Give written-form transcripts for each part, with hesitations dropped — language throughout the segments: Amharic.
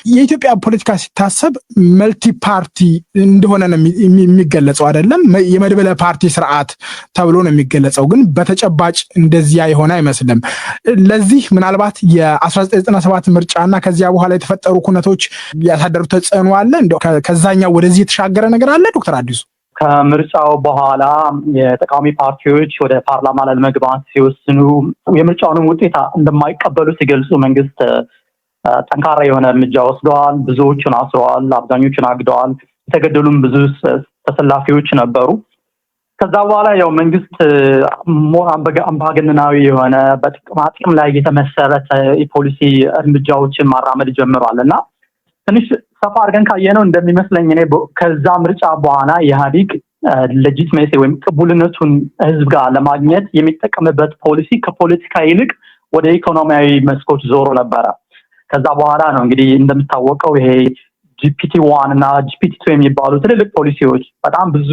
የኢትዮጵያ ፖለቲካ ሲታሰብ መልቲ ፓርቲ እንደሆነ ነው የሚገለጸው አይደለም? የመድበለ ፓርቲ ስርዓት ተብሎ ነው የሚገለጸው፣ ግን በተጨባጭ እንደዚያ የሆነ አይመስልም። ለዚህ ምናልባት የ1997 ምርጫና ከዚያ በኋላ የተፈጠሩ ኩነቶች ያሳደሩት ተጽዕኖ አለ? እንደው ከዛኛው ወደዚህ የተሻገረ ነገር አለ? ዶክተር አዲሱ ከምርጫው በኋላ የተቃዋሚ ፓርቲዎች ወደ ፓርላማ ለመግባት ሲወስኑ የምርጫውንም ውጤት እንደማይቀበሉ ሲገልጹ መንግስት ጠንካራ የሆነ እርምጃ ወስደዋል። ብዙዎቹን አስረዋል፣ አብዛኞቹን አግደዋል። የተገደሉም ብዙ ተሰላፊዎች ነበሩ። ከዛ በኋላ ያው መንግስት ሞር አምባገነናዊ የሆነ በጥቅማጥቅም ላይ የተመሰረተ የፖሊሲ እርምጃዎችን ማራመድ ጀምሯል እና ትንሽ ሰፋ አድርገን ካየነው እንደሚመስለኝ እኔ ከዛ ምርጫ በኋላ ኢህአዴግ ሌጂቲሜሲ ወይም ቅቡልነቱን ህዝብ ጋር ለማግኘት የሚጠቀምበት ፖሊሲ ከፖለቲካ ይልቅ ወደ ኢኮኖሚያዊ መስኮች ዞሮ ነበረ። ከዛ በኋላ ነው እንግዲህ እንደምታወቀው ይሄ GPT-1 እና GPT-2 የሚባሉ ትልልቅ ፖሊሲዎች በጣም በብዙ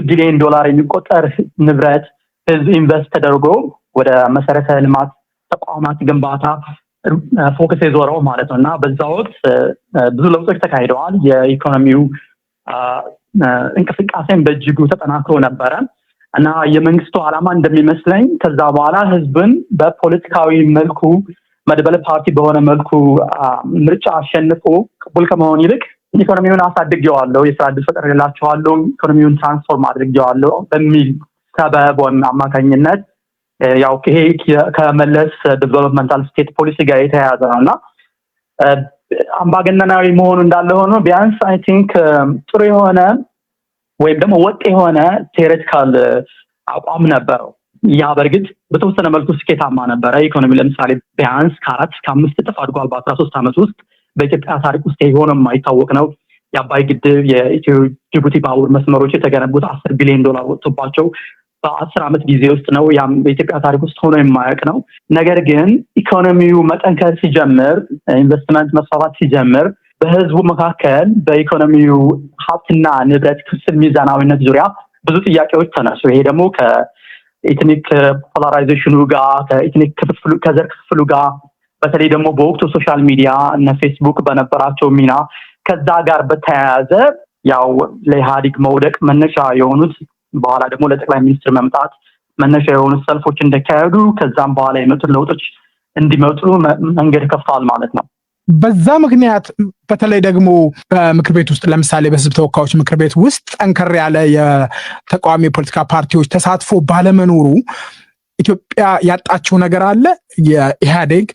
ቢሊዮን ዶላር የሚቆጠር ንብረት ህዝብ ኢንቨስት ተደርጎ ወደ መሰረተ ልማት ተቋማት ግንባታ ፎከስ የዞረው ማለት ነው እና በዛ ወቅት ብዙ ለውጦች ተካሂደዋል። የኢኮኖሚው እንቅስቃሴን በእጅጉ ተጠናክሮ ነበረ እና የመንግስቱ ዓላማ እንደሚመስለኝ ከዛ በኋላ ህዝብን በፖለቲካዊ መልኩ መድበለ ፓርቲ በሆነ መልኩ ምርጫ አሸንፎ ቅቡል ከመሆን ይልቅ ኢኮኖሚውን አሳድጌዋለሁ፣ የስራ ዕድል ፈጥሬላችኋለሁ፣ ኢኮኖሚውን ትራንስፎርም አድርጌዋለሁ በሚል ሰበብ ወይም አማካኝነት ያው ይሄ ከመለስ ዴቨሎፕመንታል ስቴት ፖሊሲ ጋር የተያያዘ ነው እና አምባገነናዊ መሆኑ እንዳለ ሆኖ ቢያንስ አይ ቲንክ ጥሩ የሆነ ወይም ደግሞ ወጥ የሆነ ቴዎሬቲካል አቋም ነበረው። ያ በእርግጥ በተወሰነ መልኩ ስኬታማ ነበረ። ኢኮኖሚ ለምሳሌ ቢያንስ ከ4 እስከ 5 እጥፍ አድጓል በ13 ዓመት ውስጥ። በኢትዮጵያ ታሪክ ውስጥ የሆነ የማይታወቅ ነው። የአባይ ግድብ፣ የኢትዮ ጅቡቲ ባቡር መስመሮች የተገነቡት $10 ቢሊዮን ወጥቶባቸው በ10 ዓመት ጊዜ ውስጥ ነው። ያም በኢትዮጵያ ታሪክ ውስጥ ሆኖ የማያውቅ ነው። ነገር ግን ኢኮኖሚው መጠንከር ሲጀምር፣ ኢንቨስትመንት መስፋፋት ሲጀምር በህዝቡ መካከል በኢኮኖሚው ሀብትና ንብረት ክፍል ሚዛናዊነት ዙሪያ ብዙ ጥያቄዎች ተነሱ። ይሄ ደግሞ ከኢትኒክ ፖላራይዜሽኑ ጋር ከኢትኒክ ክፍፍሉ ከዘር ክፍፍሉ ጋር በተለይ ደግሞ በወቅቱ ሶሻል ሚዲያ እና ፌስቡክ በነበራቸው ሚና ከዛ ጋር በተያያዘ ያው ለኢህአዴግ መውደቅ መነሻ የሆኑት በኋላ ደግሞ ለጠቅላይ ሚኒስትር መምጣት መነሻ የሆኑት ሰልፎች እንደካሄዱ ከዛም በኋላ የመጡት ለውጦች እንዲመጡ መንገድ ከፍቷል ማለት ነው። በዛ ምክንያት በተለይ ደግሞ በምክር ቤት ውስጥ ለምሳሌ በህዝብ ተወካዮች ምክር ቤት ውስጥ ጠንከር ያለ የተቃዋሚ የፖለቲካ ፓርቲዎች ተሳትፎ ባለመኖሩ ኢትዮጵያ ያጣችው ነገር አለ። የኢህአዴግ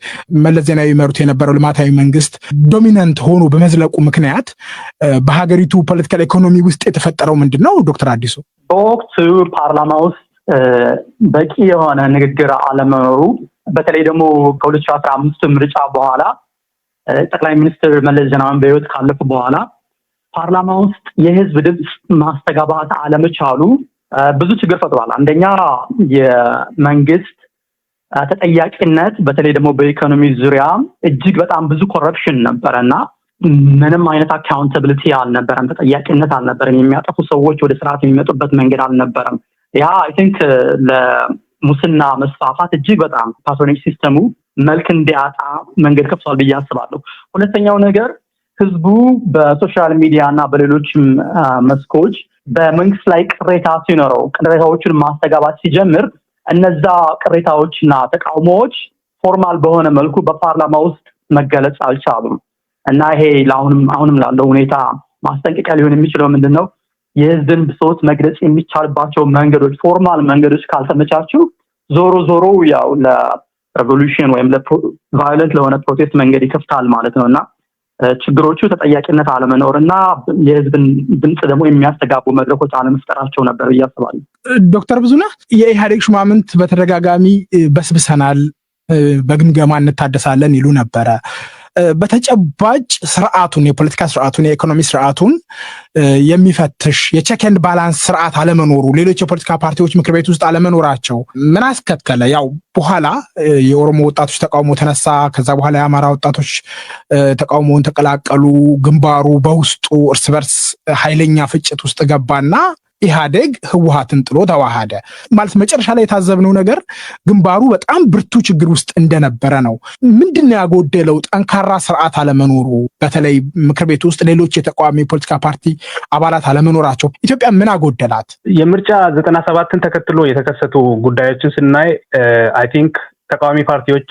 መለስ ዜናዊ መሩት የነበረው ልማታዊ መንግስት ዶሚናንት ሆኖ በመዝለቁ ምክንያት በሀገሪቱ ፖለቲካል ኢኮኖሚ ውስጥ የተፈጠረው ምንድን ነው? ዶክተር አዲሱ በወቅቱ ፓርላማ ውስጥ በቂ የሆነ ንግግር አለመኖሩ በተለይ ደግሞ ከ2015 ምርጫ በኋላ ጠቅላይ ሚኒስትር መለስ ዜናዊ በህይወት ካለፉ በኋላ ፓርላማ ውስጥ የህዝብ ድምፅ ማስተጋባት አለመቻሉ ብዙ ችግር ፈጥሯል። አንደኛ የመንግስት ተጠያቂነት በተለይ ደግሞ በኢኮኖሚ ዙሪያ እጅግ በጣም ብዙ ኮረፕሽን ነበረና ምንም አይነት አካውንታቢሊቲ አልነበረም፣ ተጠያቂነት አልነበረም። የሚያጠፉ ሰዎች ወደ ስርዓት የሚመጡበት መንገድ አልነበረም። ያ አይ ቲንክ ለሙስና መስፋፋት እጅግ በጣም ፓትሮኒጅ ሲስተሙ መልክ እንዲያጣ መንገድ ከፍቷል ብዬ አስባለሁ። ሁለተኛው ነገር ህዝቡ በሶሻል ሚዲያ እና በሌሎችም መስኮች በመንግስት ላይ ቅሬታ ሲኖረው ቅሬታዎችን ማስተጋባት ሲጀምር እነዛ ቅሬታዎችና ተቃውሞዎች ፎርማል በሆነ መልኩ በፓርላማ ውስጥ መገለጽ አልቻሉም እና ይሄ አሁንም ላለው ሁኔታ ማስጠንቀቂያ ሊሆን የሚችለው ምንድነው? የህዝብን ብሶት መግለጽ የሚቻልባቸው መንገዶች ፎርማል መንገዶች ካልተመቻቹ ዞሮ ያው ለሬቮሉሽን ወይም ለቫዮለንት ለሆነ ፕሮቴስት መንገድ ይከፍታል ማለት ነውና ችግሮቹ ተጠያቂነት አለመኖር እና የህዝብን ድምጽ ደግሞ የሚያስተጋቡ መድረኮች አለመፍጠራቸው ነበር ብዬ አስባለሁ። ዶክተር ብዙነህ የኢህአዴግ ሹማምንት በተደጋጋሚ በስብሰናል፣ በግምገማ እንታደሳለን ይሉ ነበረ። በተጨባጭ ስርዓቱን የፖለቲካ ስርዓቱን የኢኮኖሚ ስርዓቱን የሚፈትሽ የቼክ ኤንድ ባላንስ ስርዓት አለመኖሩ፣ ሌሎች የፖለቲካ ፓርቲዎች ምክር ቤት ውስጥ አለመኖራቸው ምን አስከተለ? ያው በኋላ የኦሮሞ ወጣቶች ተቃውሞ ተነሳ። ከዛ በኋላ የአማራ ወጣቶች ተቃውሞውን ተቀላቀሉ። ግንባሩ በውስጡ እርስ በርስ ኃይለኛ ፍጭት ውስጥ ገባና ኢህአዴግ ህወሓትን ጥሎ ተዋሃደ ማለት መጨረሻ ላይ የታዘብነው ነገር ግንባሩ በጣም ብርቱ ችግር ውስጥ እንደነበረ ነው። ምንድነው ያጎደለው? ጠንካራ ስርዓት አለመኖሩ፣ በተለይ ምክር ቤት ውስጥ ሌሎች የተቃዋሚ ፖለቲካ ፓርቲ አባላት አለመኖራቸው ኢትዮጵያ ምን አጎደላት? የምርጫ 97ን ተከትሎ የተከሰቱ ጉዳዮችን ስናይ አይ ቲንክ ተቃዋሚ ፓርቲዎች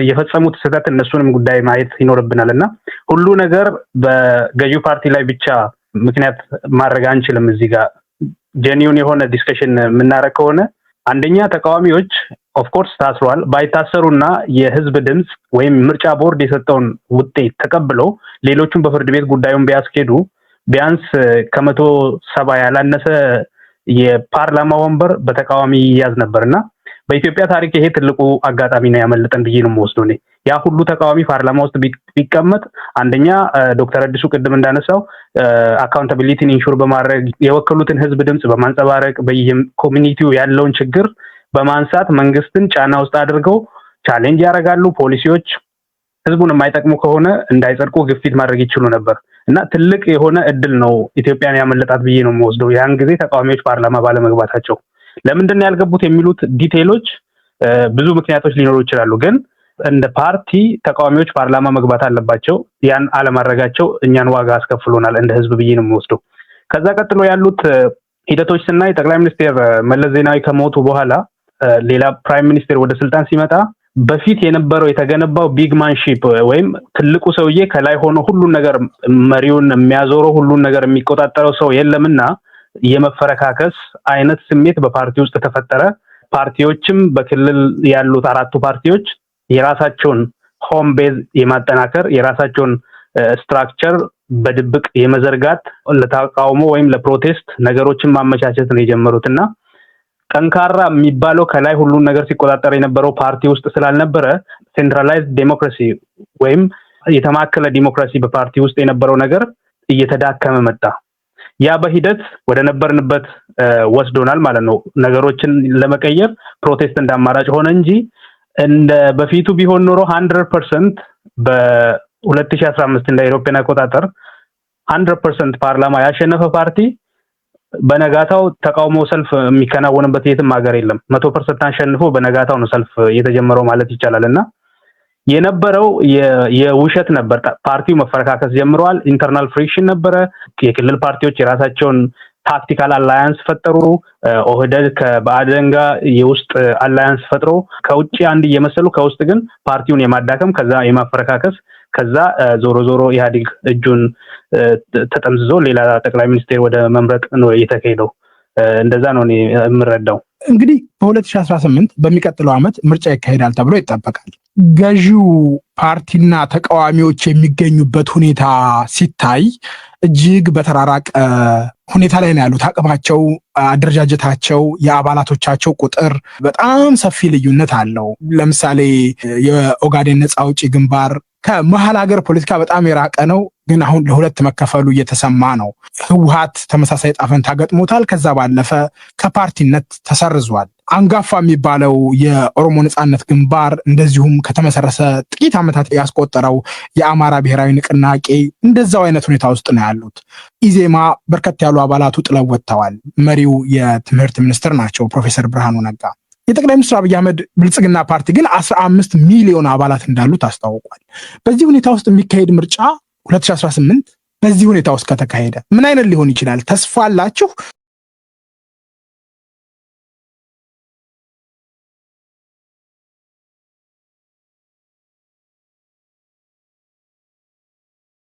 የፈጸሙት ስህተት እነሱንም ጉዳይ ማየት ይኖርብናል እና ሁሉ ነገር በገዢው ፓርቲ ላይ ብቻ ምክንያት ማድረግ አንችልም። እዚህ ጋር ጄኒውን የሆነ ዲስከሽን የምናደርግ ከሆነ አንደኛ ተቃዋሚዎች ኦፍ ኮርስ ታስሯል። ባይታሰሩና የህዝብ ድምጽ ወይም ምርጫ ቦርድ የሰጠውን ውጤት ተቀብለው ሌሎቹም በፍርድ ቤት ጉዳዩን ቢያስኬዱ ቢያንስ ከ170 ያላነሰ የፓርላማ ወንበር በተቃዋሚ ይያዝ ነበርና በኢትዮጵያ ታሪክ ይሄ ትልቁ አጋጣሚ ነው ያመለጠን ብዬ ነው የምወስደው። ያ ሁሉ ተቃዋሚ ፓርላማ ውስጥ ቢቀመጥ አንደኛ ዶክተር አዲሱ ቅድም እንዳነሳው አካውንታቢሊቲን ኢንሹር በማድረግ የወከሉትን ህዝብ ድምጽ በማንጸባረቅ በየኮሚኒቲው ያለውን ችግር በማንሳት መንግስትን ጫና ውስጥ አድርገው ቻሌንጅ ያደርጋሉ። ፖሊሲዎች ህዝቡን የማይጠቅሙ ከሆነ እንዳይጸድቁ ግፊት ማድረግ ይችሉ ነበር እና ትልቅ የሆነ እድል ነው ኢትዮጵያን ያመለጣት ብዬ ነው የምወስደው ያን ጊዜ ተቃዋሚዎች ፓርላማ ባለመግባታቸው። ለምንድን ነው ያልገቡት የሚሉት ዲቴይሎች ብዙ ምክንያቶች ሊኖሩ ይችላሉ። ግን እንደ ፓርቲ ተቃዋሚዎች ፓርላማ መግባት አለባቸው። ያን አለማድረጋቸው እኛን ዋጋ አስከፍሎናል እንደ ህዝብ ብዬ ነው የምወስደው። ከዛ ቀጥሎ ያሉት ሂደቶች ስናይ ጠቅላይ ሚኒስትር መለስ ዜናዊ ከሞቱ በኋላ ሌላ ፕራይም ሚኒስትር ወደ ስልጣን ሲመጣ በፊት የነበረው የተገነባው ቢግማንሺፕ ወይም ትልቁ ሰውዬ ከላይ ሆኖ ሁሉን ነገር መሪውን የሚያዞረው ሁሉን ነገር የሚቆጣጠረው ሰው የለምና የመፈረካከስ አይነት ስሜት በፓርቲ ውስጥ ተፈጠረ። ፓርቲዎችም በክልል ያሉት አራቱ ፓርቲዎች የራሳቸውን ሆም ቤዝ የማጠናከር የራሳቸውን ስትራክቸር በድብቅ የመዘርጋት ለተቃውሞ ወይም ለፕሮቴስት ነገሮችን ማመቻቸት ነው የጀመሩትና ጠንካራ የሚባለው ከላይ ሁሉን ነገር ሲቆጣጠር የነበረው ፓርቲ ውስጥ ስላልነበረ ሴንትራላይዝድ ዴሞክራሲ ወይም የተማከለ ዲሞክራሲ በፓርቲ ውስጥ የነበረው ነገር እየተዳከመ መጣ። ያ በሂደት ወደ ነበርንበት ወስዶናል ማለት ነው። ነገሮችን ለመቀየር ፕሮቴስት እንዳማራጭ ሆነ እንጂ እንደ በፊቱ ቢሆን ኖሮ 100% በ2015 እንደ አውሮፓውያን አቆጣጠር 100% ፓርላማ ያሸነፈ ፓርቲ በነጋታው ተቃውሞ ሰልፍ የሚከናወንበት የትም ሀገር የለም። 100% አሸንፎ በነጋታው ነው ሰልፍ የተጀመረው ማለት ይቻላልና የነበረው የውሸት ነበር። ፓርቲው መፈረካከስ ጀምሯል። ኢንተርናል ፍሪክሽን ነበረ። የክልል ፓርቲዎች የራሳቸውን ታክቲካል አላያንስ ፈጠሩ። ኦህዴድ ከብአዴን ጋር የውስጥ አላያንስ ፈጥሮ ከውጪ አንድ እየመሰሉ ከውስጥ ግን ፓርቲውን የማዳከም ከዛ የማፈረካከስ ከዛ ዞሮ ዞሮ ኢህአዴግ እጁን ተጠምዝዞ ሌላ ጠቅላይ ሚኒስትር ወደ መምረጥ ነው የተካሄደው። እንደዛ ነው እኔ የምረዳው። እንግዲህ በ2018 በሚቀጥለው ዓመት ምርጫ ይካሄዳል ተብሎ ይጠበቃል። ገዢው ፓርቲና ተቃዋሚዎች የሚገኙበት ሁኔታ ሲታይ እጅግ በተራራቀ ሁኔታ ላይ ነው ያሉት። አቅማቸው፣ አደረጃጀታቸው፣ የአባላቶቻቸው ቁጥር በጣም ሰፊ ልዩነት አለው። ለምሳሌ የኦጋዴን ነፃ አውጪ ግንባር ከመሀል ሀገር ፖለቲካ በጣም የራቀ ነው፣ ግን አሁን ለሁለት መከፈሉ እየተሰማ ነው። ህወሓት ተመሳሳይ ጣፈንታ ገጥሞታል። ከዛ ባለፈ ከፓርቲነት ተሰርዟል። አንጋፋ የሚባለው የኦሮሞ ነጻነት ግንባር እንደዚሁም ከተመሰረተ ጥቂት ዓመታት ያስቆጠረው የአማራ ብሔራዊ ንቅናቄ እንደዛው አይነት ሁኔታ ውስጥ ነው ያሉት። ኢዜማ በርከት ያሉ አባላቱ ጥለው ወጥተዋል። መሪው የትምህርት ሚኒስትር ናቸው፣ ፕሮፌሰር ብርሃኑ ነጋ። የጠቅላይ ሚኒስትር አብይ አህመድ ብልጽግና ፓርቲ ግን 15 ሚሊዮን አባላት እንዳሉት አስታውቋል። በዚህ ሁኔታ ውስጥ የሚካሄድ ምርጫ 2018 በዚህ ሁኔታ ውስጥ ከተካሄደ ምን አይነት ሊሆን ይችላል? ተስፋ አላችሁ?